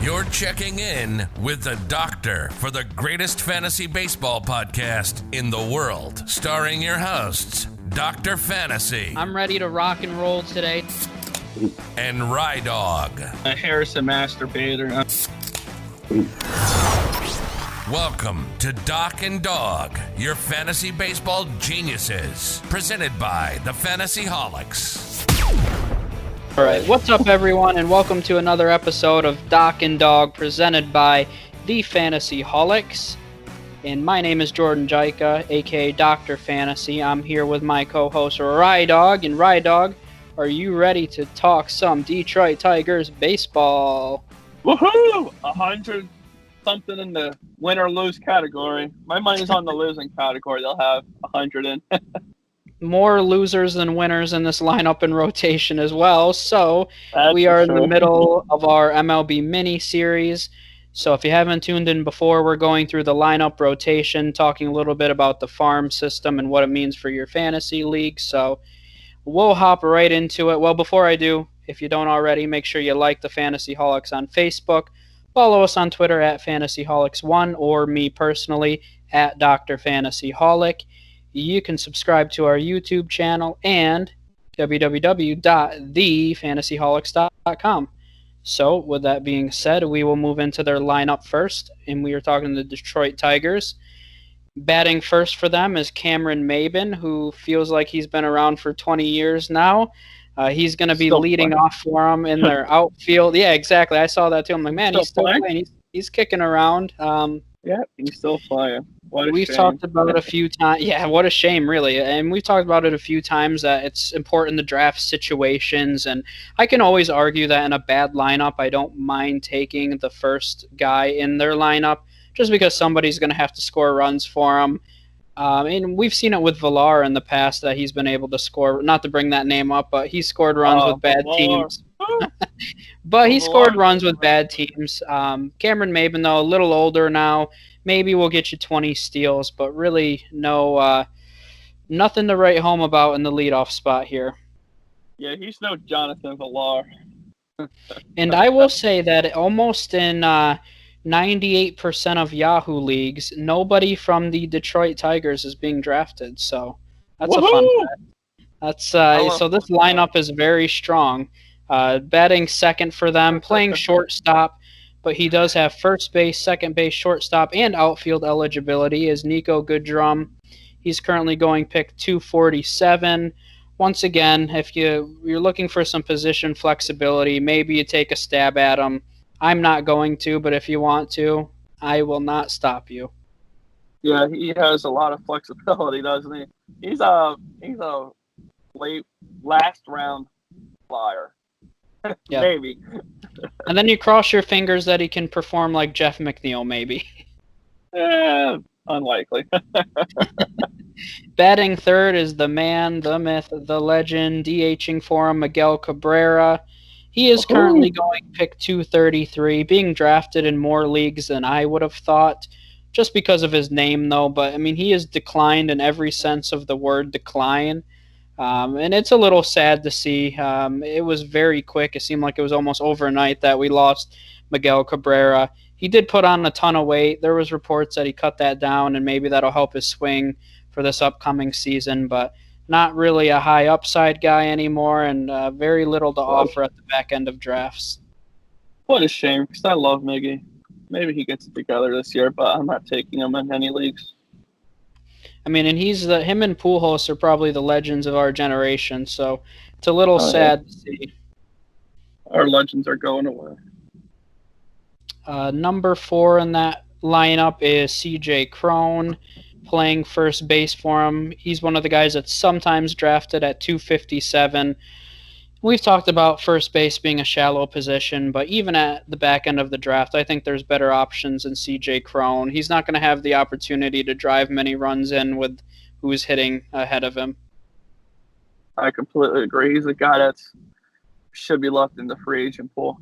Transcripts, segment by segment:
You're checking in with the doctor for the greatest fantasy baseball podcast in the world, starring your hosts, Dr. Fantasy. I'm ready to rock and roll today. And Rydawg. Harrison Masturbator. Welcome to Doc and Dog, your fantasy baseball geniuses, presented by the Fantasyholics. All right, what's up, everyone, and welcome to another episode of Doc and Dog, presented by the Fantasyholics. And my name is Jordan Jaika, aka Dr. Fantasy. I'm here with my co-host Rydawg. And Rydawg, are you ready to talk some Detroit Tigers baseball? Woohoo! 100 something in the win or lose category. My money's on the losing category. They'll have 100 in. More losers than winners in this lineup and rotation as well. So That's we are in true. the middle of our MLB mini series. So if you haven't tuned in before, we're going through the lineup rotation, talking a little bit about the farm system and what it means for your fantasy league. So we'll hop right into it. Well, before I do, if you don't already, make sure you like the Fantasyholics on Facebook. Follow us on Twitter at Fantasyholics1 or me personally at Dr. Fantasyholic. You can subscribe to our YouTube channel and www.thefantasyholics.com. So, with that being said, we will move into their lineup first, and we are talking the Detroit Tigers. Batting first for them is Cameron Maybin, who feels like he's been around for 20 years now. He's going to be leading off for them in their outfield. Yeah, exactly. I saw that too. I'm like, man, he's still playing. He's kicking around. Yeah, he's still flying. We've talked about it a few times. Yeah, what a shame, really. And we've talked about it a few times that it's important to draft situations. And I can always argue that in a bad lineup, I don't mind taking the first guy in their lineup just because somebody's going to have to score runs for him. And we've seen it with Villar in the past that he's been able to score, not to bring that name up, but he scored runs with bad teams. But he scored runs with bad teams. Cameron Maybin, though, a little older now. Maybe we'll get you 20 steals, but really nothing to write home about in the leadoff spot here. Yeah, he's no Jonathan Villar. And I will say that almost in 98% of Yahoo leagues, nobody from the Detroit Tigers is being drafted. So that's a fun fact. That's so this lineup is very strong. Batting second for them, playing shortstop, but he does have first base, second base, shortstop, and outfield eligibility is Nico Goodrum. He's currently going pick 247. Once again, if you're looking for some position flexibility, maybe you take a stab at him. I'm not going to, but if you want to, I will not stop you. Yeah, he has a lot of flexibility, doesn't he? He's a late last round flyer. Yeah. Maybe. And then you cross your fingers that he can perform like Jeff McNeil, maybe. Unlikely. Batting third is the man, the myth, the legend, DHing for him, Miguel Cabrera. He is currently going pick 233, being drafted in more leagues than I would have thought, just because of his name, though. But, I mean, he has declined in every sense of the word decline. And it's a little sad to see. It was very quick. It seemed like it was almost overnight that we lost Miguel Cabrera. He did put on a ton of weight. There was reports that he cut that down, and maybe that'll help his swing for this upcoming season. But not really a high upside guy anymore, and very little to offer at the back end of drafts. What a shame, because I love Miggy. Maybe he gets it together this year, but I'm not taking him in any leagues. I mean, and him and Pujols are probably the legends of our generation, so it's a little sad to see. Our legends are going away. Number 4 in that lineup is CJ Crone, playing first base for him. He's one of the guys that's sometimes drafted at 257. We've talked about first base being a shallow position, but even at the back end of the draft, I think there's better options than CJ Crone. He's not going to have the opportunity to drive many runs in with who's hitting ahead of him. I completely agree. He's a guy that should be left in the free agent pool.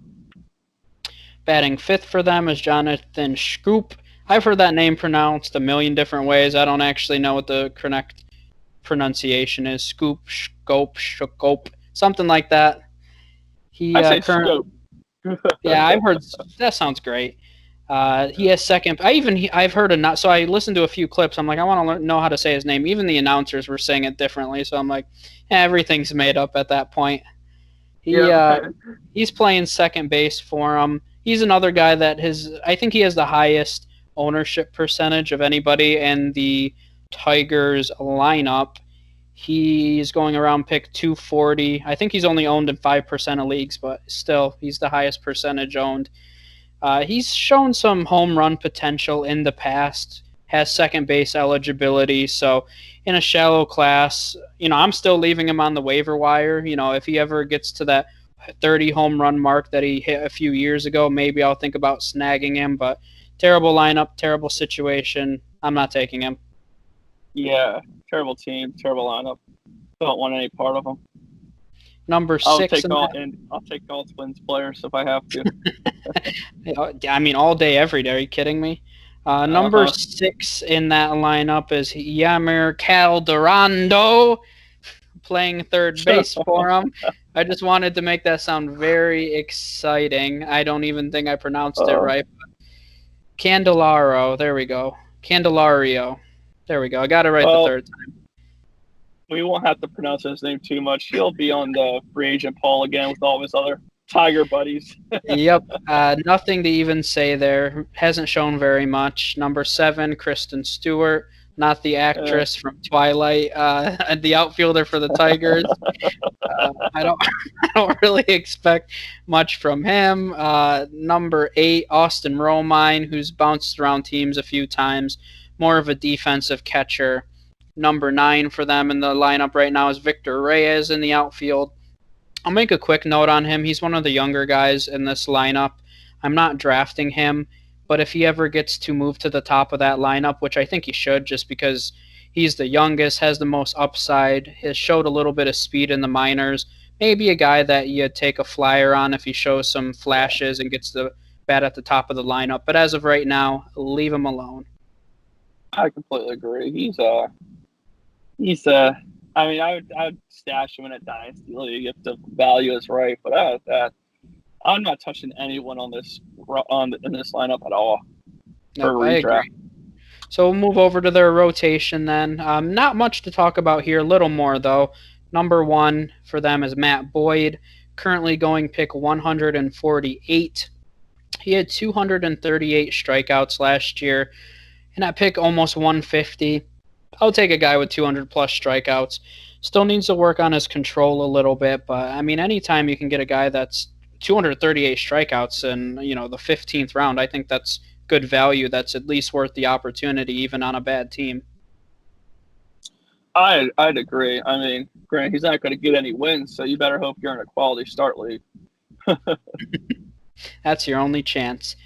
Batting fifth for them is Jonathan Schoop. I've heard that name pronounced a million different ways. I don't actually know what the correct pronunciation is. Schoop, Schoop, something like that. I say Schoop. Yeah, I've heard that sounds great. He has second. I've heard a not. So I listened to a few clips. I'm like, I want to know how to say his name. Even the announcers were saying it differently. So I'm like, everything's made up at that point. Yeah. He's playing second base for him. He's another guy that I think he has the highest ownership percentage of anybody in the Tigers lineup. He's going around pick 240. I think he's only owned in 5% of leagues, but still, he's the highest percentage owned. He's shown some home run potential in the past, has second base eligibility. So, in a shallow class, I'm still leaving him on the waiver wire. If he ever gets to that 30 home run mark that he hit a few years ago, maybe I'll think about snagging him. But terrible lineup, terrible situation. I'm not taking him. Yeah, terrible team, terrible lineup. Don't want any part of them. Number 6. I'll take all Twins players if I have to. I mean, all day, every day. Are you kidding me? Number 6 in that lineup is Yamir Calderando, playing third base for him. I just wanted to make that sound very exciting. I don't even think I pronounced it right. Candelario. There we go. Candelario. There we go. I got it right the third time. We won't have to pronounce his name too much. He'll be on the free agent poll again with all of his other Tiger buddies. Yep. Nothing to even say there. Hasn't shown very much. Number 7, Kristen Stewart, not the actress from Twilight, the outfielder for the Tigers. I don't really expect much from him. Number 8, Austin Romine, who's bounced around teams a few times, more of a defensive catcher. Number 9 for them in the lineup right now is Victor Reyes in the outfield. I'll make a quick note on him. He's one of the younger guys in this lineup. I'm not drafting him, but if he ever gets to move to the top of that lineup, which I think he should just because he's the youngest, has the most upside, has showed a little bit of speed in the minors, maybe a guy that you take a flyer on if he shows some flashes and gets the bat at the top of the lineup. But as of right now, leave him alone. I completely agree. I would stash him in a dynasty league if the value is right, but I'm not touching anyone in this lineup at all. No, I agree. So we'll move over to their rotation then. Not much to talk about here. A little more though. Number 1 for them is Matt Boyd, currently going pick 148. He had 238 strikeouts last year, and at pick almost 150. I'll take a guy with 200 plus strikeouts. Still needs to work on his control a little bit, but I mean, anytime you can get a guy that's 238 strikeouts in the 15th round, I think that's good value. That's at least worth the opportunity, even on a bad team. I'd agree. I mean, granted, he's not going to get any wins, so you better hope you're in a quality start league. That's your only chance.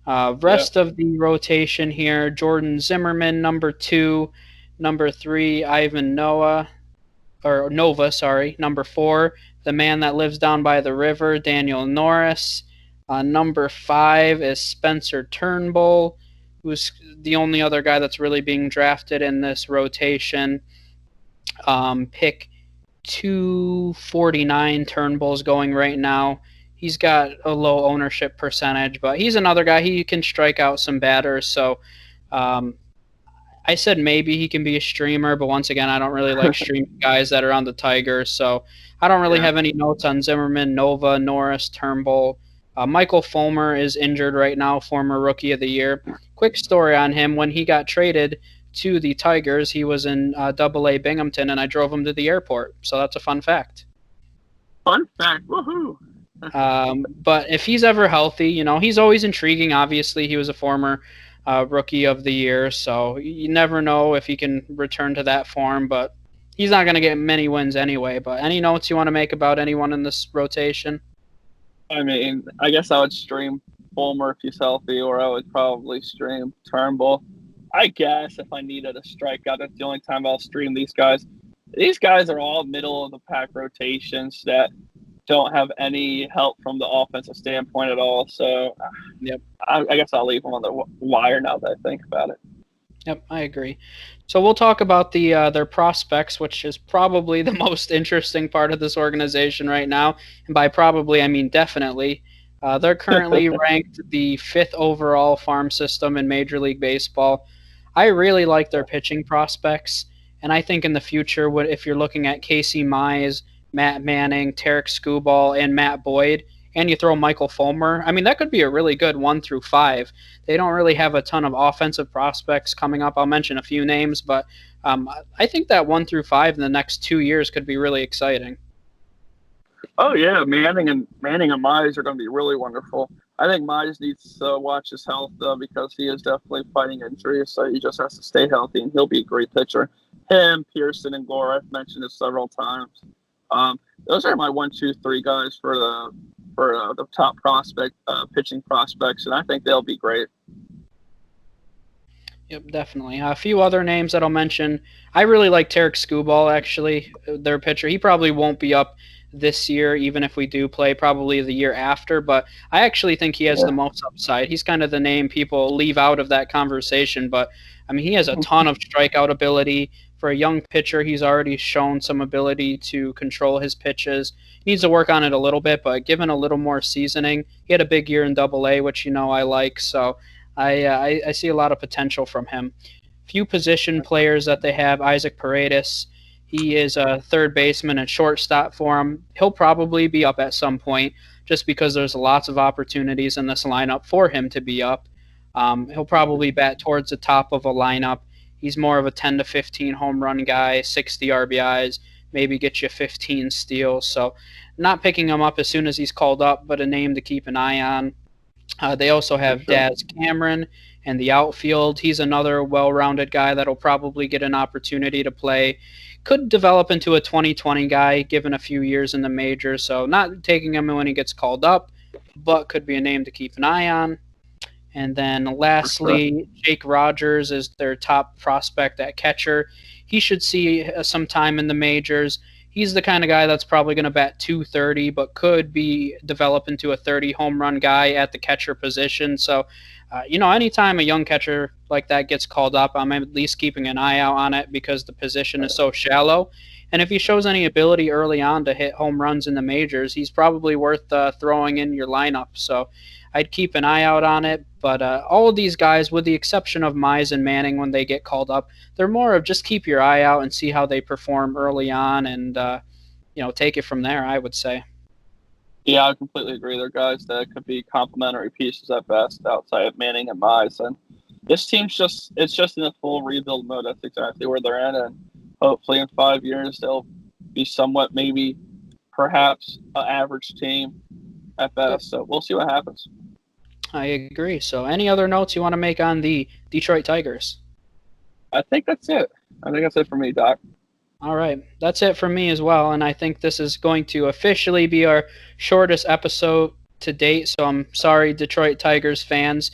Rest of the rotation here: Jordan Zimmerman, number 2. Number 3, Ivan Nova. Number 4, the man that lives down by the river, Daniel Norris. Number 5 is Spencer Turnbull, who's the only other guy that's really being drafted in this rotation. Pick 249, Turnbull's going right now. He's got a low ownership percentage, but he's another guy. He can strike out some batters, so I said maybe he can be a streamer, but once again, I don't really like streaming guys that are on the Tigers, so I don't really have any notes on Zimmerman, Nova, Norris, Turnbull. Michael Fulmer is injured right now, former Rookie of the Year. Quick story on him: when he got traded to the Tigers, he was in AA Binghamton, and I drove him to the airport, so that's a fun fact. Fun fact, woohoo! But if he's ever healthy, he's always intriguing. Obviously, he was a former Rookie of the Year, so you never know if he can return to that form, but he's not going to get many wins anyway. But any notes you want to make about anyone in this rotation? I mean, I guess I would stream Fulmer if he's healthy, or I would probably stream Turnbull. I guess if I needed a strikeout, that's the only time I'll stream these guys. These guys are all middle of the pack rotations that don't have any help from the offensive standpoint at all. So, I guess I'll leave them on the wire now that I think about it. Yep, I agree. So we'll talk about their prospects, which is probably the most interesting part of this organization right now. And by probably, I mean definitely. They're currently ranked the 5th overall farm system in Major League Baseball. I really like their pitching prospects, and I think in the future, if you're looking at Casey Mize, Matt Manning, Tarek Skubal, and Matt Boyd, and you throw Michael Fulmer, I mean, that could be a really good 1 through 5. They don't really have a ton of offensive prospects coming up. I'll mention a few names, but I think that 1 through 5 in the next 2 years could be really exciting. Oh yeah, Manning and Mize are going to be really wonderful. I think Mize needs to watch his health though, because he is definitely fighting injuries. So he just has to stay healthy, and he'll be a great pitcher. Him, Pearson, and Gore. I've mentioned it several times. Those are my 1, 2, 3 guys for the top pitching prospects, and I think they'll be great. Yep, definitely. A few other names that I'll mention. I really like Tarek Skubal, actually, their pitcher. He probably won't be up this year, even if we do play, probably the year after, but I actually think he has the most upside. He's kind of the name people leave out of that conversation, but I mean, he has a ton of strikeout ability. For a young pitcher, he's already shown some ability to control his pitches. He needs to work on it a little bit, but given a little more seasoning, he had a big year in Double-A, which I like, so I see a lot of potential from him. Few position players that they have: Isaac Paredes. He is a third baseman and shortstop for him. He'll probably be up at some point, just because there's lots of opportunities in this lineup for him to be up. He'll probably bat towards the top of a lineup. He's more of a 10 to 15 home run guy, 60 RBIs, maybe get you 15 steals. So not picking him up as soon as he's called up, but a name to keep an eye on. They also have Daz Cameron in the outfield. He's another well-rounded guy that'll probably get an opportunity to play. Could develop into a 2020 guy given a few years in the majors. So not taking him when he gets called up, but could be a name to keep an eye on. And then lastly, Jake Rogers is their top prospect at catcher. He should see some time in the majors. He's the kind of guy that's probably going to bat 230, but could be develop into a 30 home run guy at the catcher position. So, anytime a young catcher like that gets called up, I'm at least keeping an eye out on it, because the position is so shallow. And if he shows any ability early on to hit home runs in the majors, he's probably worth throwing in your lineup. So I'd keep an eye out on it. But all of these guys, with the exception of Mize and Manning when they get called up, they're more of just keep your eye out and see how they perform early on, and take it from there, I would say. Yeah, I completely agree. They're guys that could be complementary pieces at best outside of Manning and Mize. And this team's just in a full rebuild mode. That's exactly where they're in. And hopefully in 5 years, they'll be somewhat, maybe, perhaps, an average team at best. So we'll see what happens. I agree. So any other notes you want to make on the Detroit Tigers? I think that's it. For me, Doc. All right. That's it for me as well. And I think this is going to officially be our shortest episode to date. So I'm sorry, Detroit Tigers fans.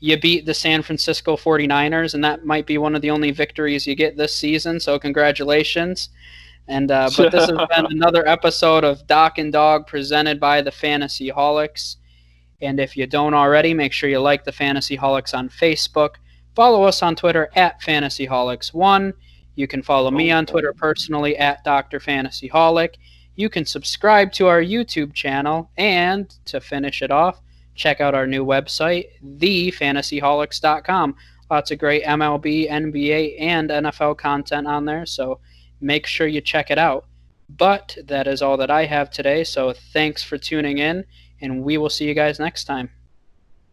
You beat the San Francisco 49ers, and that might be one of the only victories you get this season. So congratulations. And but this has been another episode of Doc and Dog presented by the Fantasy Holics. And if you don't already, make sure you like the Fantasy Holics on Facebook. Follow us on Twitter at FantasyHolics1. You can follow me on Twitter personally at Dr. Fantasy Holic. You can subscribe to our YouTube channel. And to finish it off, check out our new website, thefantasyholics.com. Lots of great MLB, NBA, and NFL content on there, so make sure you check it out. But that is all that I have today, so thanks for tuning in, and we will see you guys next time.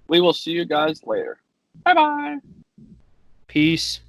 We will see you guys later. Bye-bye. Peace.